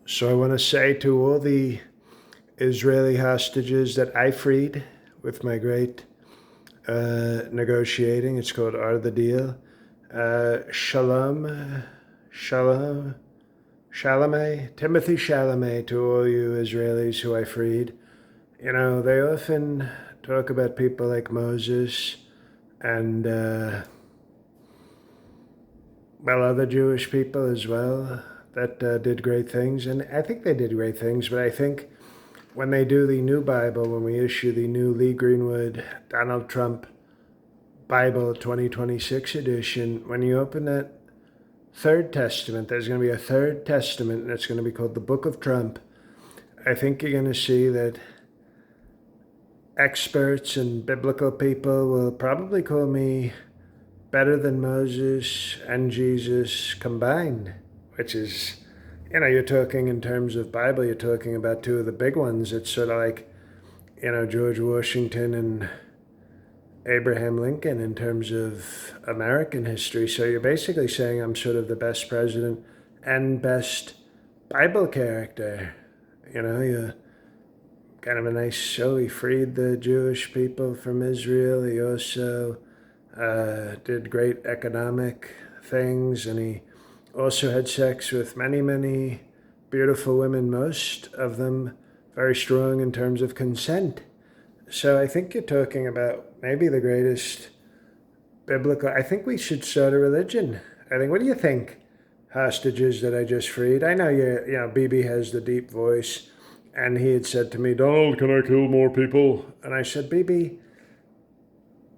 So I want to say to all the Israeli hostages that I freed with my great negotiating, it's called Art the Deal. Shalom, shalom, Chalamet, Timothy Chalamet, to all you Israelis who I freed. You know, they often talk about people like Moses and, well, other Jewish people as well that did great things. And I think they did great things, but I think when they do the new Bible, when we issue the new Lee Greenwood, Donald Trump Bible 2026 edition, when you open that third testament, there's going to be a third testament, and it's going to be called the Book of Trump. I think you're going to see that experts and biblical people will probably call me better than Moses and Jesus combined, which is, you know, you're talking in terms of Bible, you're talking about two of the big ones. It's sort of like, you know, George Washington and Abraham Lincoln in terms of American history. So you're basically saying I'm sort of the best president and best Bible character. You know, you're kind of a nice show. He freed the Jewish people from Israel. He also did great economic things, and he also had sex with many, many beautiful women, most of them very strong in terms of consent. So I think you're talking about maybe the greatest biblical. I think we should start a religion. I think, what do you think, hostages that I just freed? I know you know, Bibi has the deep voice, and he had said to me, Donald, can I kill more people? And I said, Bibi,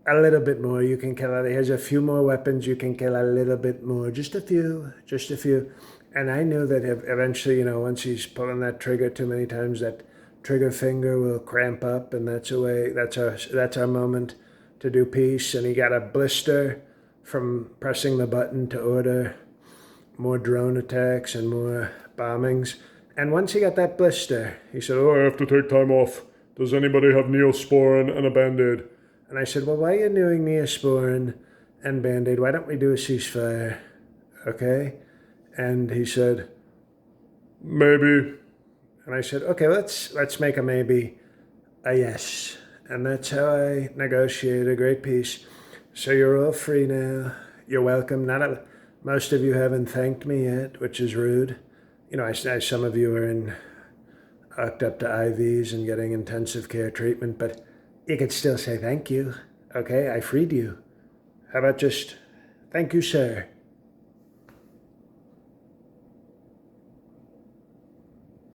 a little bit more. You can kill. He has a few more weapons. You can kill a little bit more. Just a few. Just a few. And I knew that eventually, you know, once he's pulling that trigger too many times, that trigger finger will cramp up, and that's our moment to do peace. And he got a blister from pressing the button to order more drone attacks and more bombings. And once he got that blister, he said, "Oh, I have to take time off. Does anybody have Neosporin and a Band-Aid?" And I said, "Well, why are you doing Neosporin and Band-Aid? Why don't we do a ceasefire? Okay?" And he said, "Maybe." And I said, "Okay, let's make a maybe a yes." And that's how I negotiate a great peace. So you're all free now. You're welcome. Most of you haven't thanked me yet, which is rude. You know, some of you are hooked up to IVs and getting intensive care treatment, but you could still say thank you. Okay, I freed you. How about just thank you, sir?